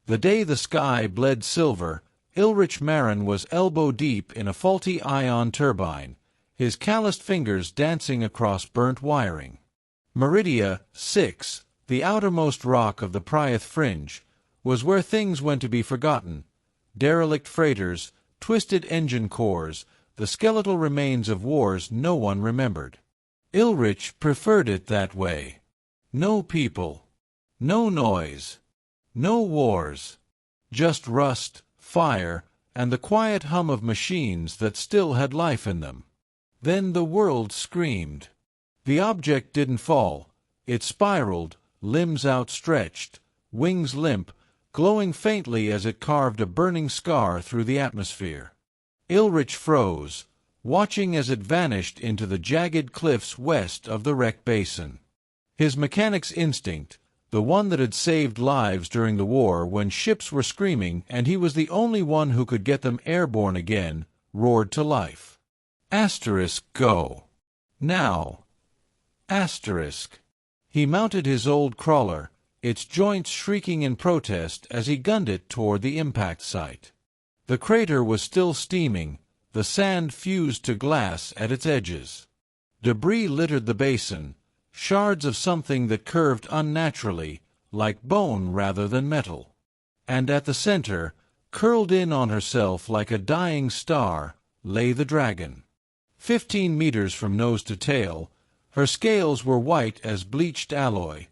The day the sky bled silver, Ilrich Marin was elbow-deep in a faulty ion turbine, his calloused fingers dancing across burnt wiring. Meridia 6, the outermost rock of the Priath Fringe, was where things went to be forgotten. Derelict freighters, twisted engine cores, the skeletal remains of wars no one remembered. Ilrich preferred it that way. No people. No noise. No wars. Just rust, fire, and the quiet hum of machines that still had life in them. Then the world screamed. The object didn't fall. It spiraled, limbs outstretched, wings limp, glowing faintly as it carved a burning scar through the atmosphere. Ilrich froze, watching as it vanished into the jagged cliffs west of the wreck basin. His mechanic's instinct, the one that had saved lives during the war when ships were screaming and he was the only one who could get them airborne again, roared to life. Go. Now. He mounted his old crawler, its joints shrieking in protest as he gunned it toward the impact site. The crater was still steaming, the sand fused to glass at its edges. Debris littered the basin, shards of something that curved unnaturally, like bone rather than metal. And at the center, curled in on herself like a dying star, lay the dragon. 15 meters from nose to tail, her scales were white as bleached alloy,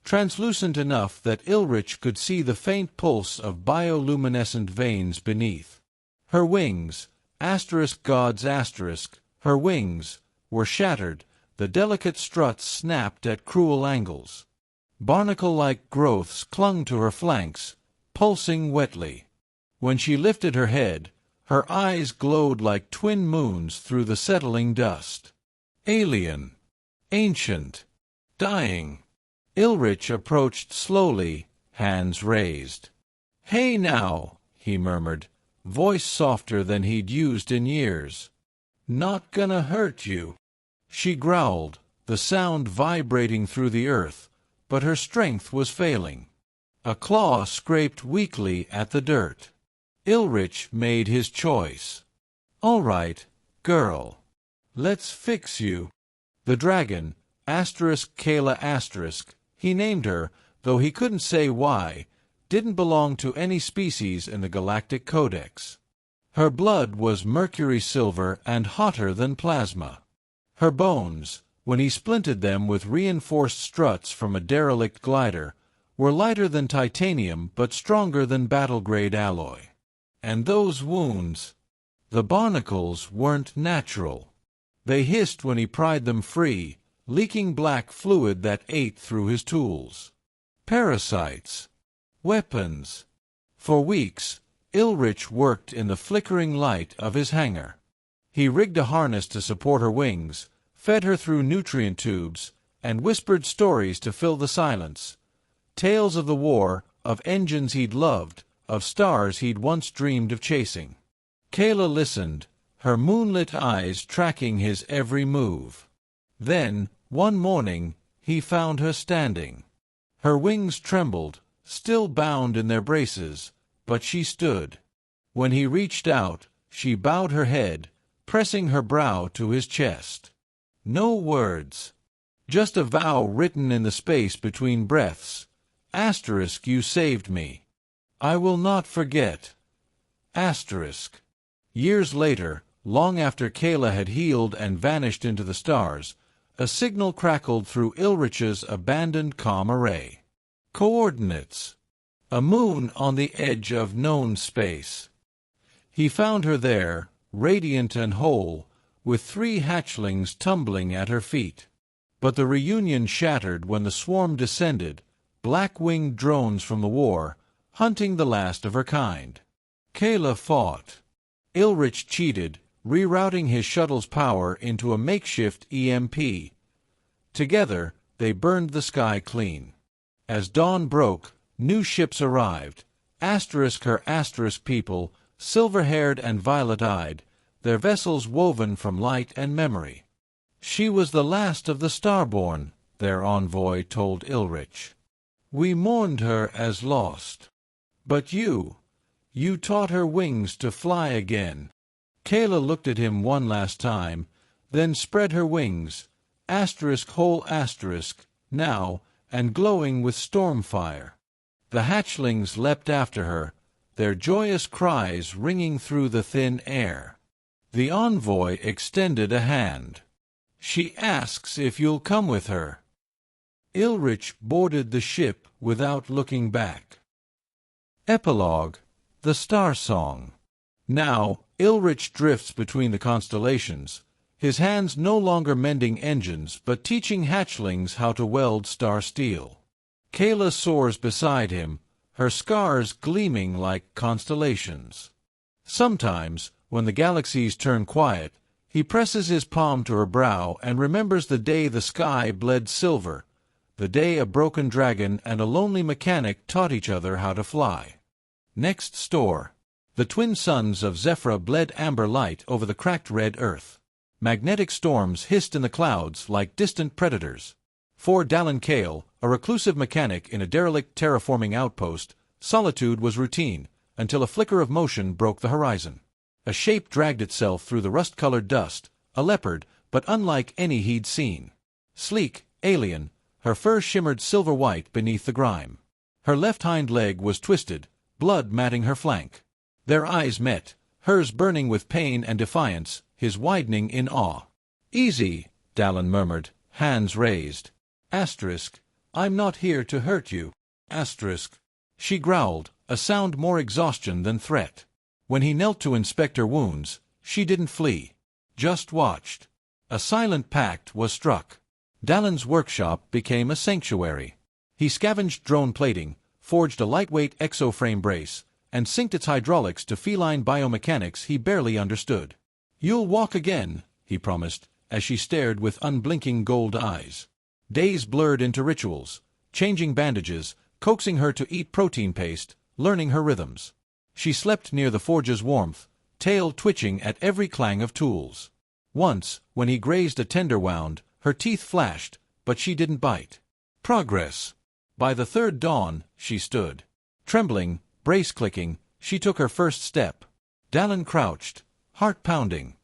translucent enough that Ilrich could see the faint pulse of bioluminescent veins beneath. Her wings, her wings, were shattered, the delicate struts snapped at cruel angles. Barnacle-like growths clung to her flanks, pulsing wetly. When she lifted her head, her eyes glowed like twin moons through the settling dust. Alien. Ancient. Dying. Ilrich approached slowly, hands raised. "Hey now," he murmured, voice softer than he'd used in years. "Not gonna hurt you." She growled, the sound vibrating through the earth, but her strength was failing. A claw scraped weakly at the dirt. Ilrich made his choice. "All right, girl. Let's fix you." The dragon, Kayla*, he named her, though he couldn't say why, didn't belong to any species in the Galactic Codex. Her blood was mercury silver and hotter than plasma. Her bones, when he splinted them with reinforced struts from a derelict glider, were lighter than titanium but stronger than battle-grade alloy. And those wounds, the barnacles weren't natural. They hissed when he pried them free, leaking black fluid that ate through his tools. Parasites. Weapons. For weeks, Ilrich worked in the flickering light of his hangar. He rigged a harness to support her wings, fed her through nutrient tubes, and whispered stories to fill the silence. Tales of the war, of engines he'd loved, of stars he'd once dreamed of chasing. Kayla listened, her moonlit eyes tracking his every move. Then, one morning, he found her standing. Her wings trembled, still bound in their braces, but she stood. When he reached out, she bowed her head, pressing her brow to his chest. No words. Just a vow written in the space between breaths. You saved me. I will not forget. Years later, long after Kayla had healed and vanished into the stars, a signal crackled through Ilrich's abandoned comm array. Coordinates. A moon on the edge of known space. He found her there, radiant and whole, with 3 hatchlings tumbling at her feet. But the reunion shattered when the swarm descended, black-winged drones from the war, hunting the last of her kind. Kayla fought. Ilrich cheated, rerouting his shuttle's power into a makeshift EMP. Together, they burned the sky clean. As dawn broke, new ships arrived, her people, silver-haired and violet-eyed, their vessels woven from light and memory. She was the last of the Starborn, their envoy told Ilrich. We mourned her as lost. But you taught her wings to fly again. Kayla looked at him one last time, then spread her wings, whole now, and glowing with storm fire. The hatchlings leapt after her, their joyous cries ringing through the thin air. The envoy extended a hand. She asks if you'll come with her. Ilrich boarded the ship without looking back. Epilogue: The Star Song. Now, Ilrich drifts between the constellations, his hands no longer mending engines but teaching hatchlings how to weld star steel. Kayla soars beside him, her scars gleaming like constellations. Sometimes, when the galaxies turn quiet, he presses his palm to her brow and remembers the day the sky bled silver, the day a broken dragon and a lonely mechanic taught each other how to fly. Next store. The twin suns of Zephyra bled amber light over the cracked red earth. Magnetic storms hissed in the clouds like distant predators. For Dallin Kale, a reclusive mechanic in a derelict terraforming outpost, solitude was routine, until a flicker of motion broke the horizon. A shape dragged itself through the rust-colored dust, a leopard, but unlike any he'd seen. Sleek, alien, her fur shimmered silver-white beneath the grime. Her left hind leg was twisted, blood matting her flank. Their eyes met, hers burning with pain and defiance, his widening in awe. "Easy," Dallin murmured, hands raised. I'm not here to hurt you. She growled, a sound more exhaustion than threat. When he knelt to inspect her wounds, she didn't flee. Just watched. A silent pact was struck. Dallin's workshop became a sanctuary. He scavenged drone plating, forged a lightweight exoframe brace, and synced its hydraulics to feline biomechanics he barely understood. "You'll walk again," he promised, as she stared with unblinking gold eyes. Days blurred into rituals, changing bandages, coaxing her to eat protein paste, learning her rhythms. She slept near the forge's warmth, tail twitching at every clang of tools. Once, when he grazed a tender wound, her teeth flashed, but she didn't bite. Progress. By the third dawn, she stood. Trembling, brace clicking, she took her first step. Dallin crouched, heart pounding.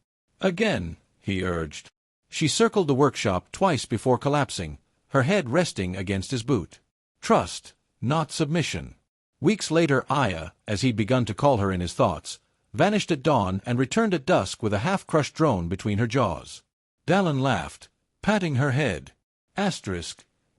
"Again," he urged. She circled the workshop twice before collapsing, her head resting against his boot. Trust, not submission. Weeks later Aya, as he'd begun to call her in his thoughts, vanished at dawn and returned at dusk with a half-crushed drone between her jaws. Dallin laughed, patting her head.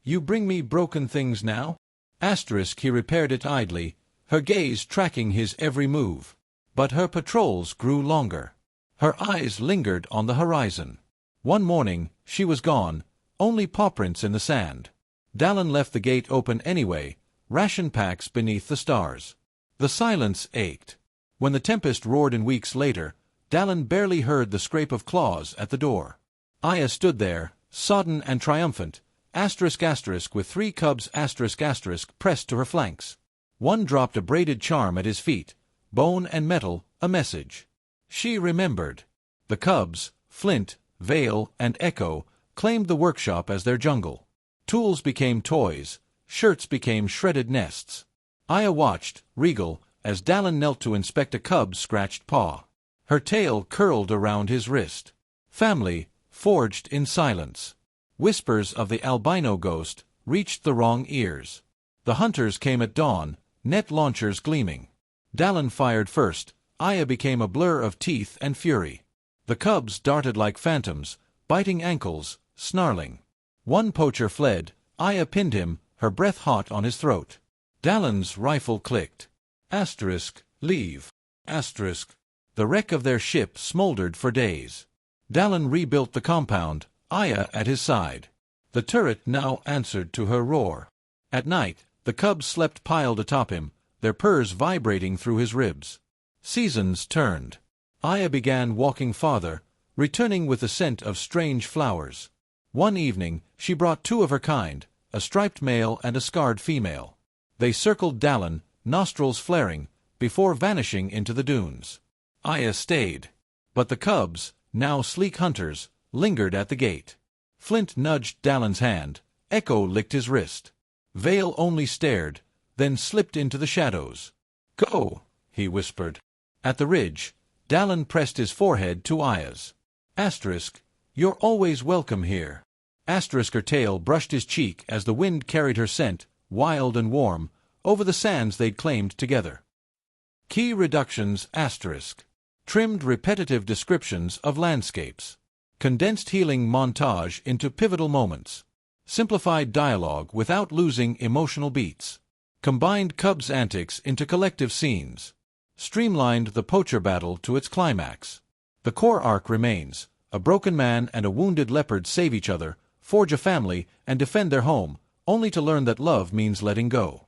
You bring me broken things now?" He repaired it idly, her gaze tracking his every move. But her patrols grew longer. Her eyes lingered on the horizon. One morning, she was gone, only pawprints in the sand. Dallin left the gate open anyway, ration packs beneath the stars. The silence ached. When the tempest roared in weeks later, Dallin barely heard the scrape of claws at the door. Aya stood there, sodden and triumphant, with 3 cubs pressed to her flanks. One dropped a braided charm at his feet, bone and metal, a message. She remembered. The cubs, Flint, Vale, and Echo, claimed the workshop as their jungle. Tools became toys, shirts became shredded nests. Aya watched, regal, as Dallin knelt to inspect a cub's scratched paw. Her tail curled around his wrist. Family, forged in silence. Whispers of the albino ghost reached the wrong ears. The hunters came at dawn, net launchers gleaming. Dallin fired first, Aya became a blur of teeth and fury. The cubs darted like phantoms, biting ankles, snarling. One poacher fled, Aya pinned him, her breath hot on his throat. Dallin's rifle clicked. Leave. The wreck of their ship smoldered for days. Dallin rebuilt the compound, Aya at his side. The turret now answered to her roar. At night, the cubs slept piled atop him, their purrs vibrating through his ribs. Seasons turned. Aya began walking farther, returning with the scent of strange flowers. One evening, she brought 2 of her kind, a striped male and a scarred female. They circled Dallin, nostrils flaring, before vanishing into the dunes. Aya stayed. But the cubs, now sleek hunters, lingered at the gate. Flint nudged Dallin's hand, Echo licked his wrist. Vale only stared, then slipped into the shadows. Go, he whispered. At the ridge, Dallin pressed his forehead to Aya's. Asterisk, you're always welcome here. Asterisk, her tail brushed his cheek as the wind carried her scent, wild and warm, over the sands they'd claimed together. Key reductions asterisk. Trimmed repetitive descriptions of landscapes. Condensed healing montage into pivotal moments. Simplified dialogue without losing emotional beats. Combined Cubs' antics into collective scenes. Streamlined the poacher battle to its climax. The core arc remains. A broken man and a wounded leopard save each other, forge a family, and defend their home, only to learn that love means letting go.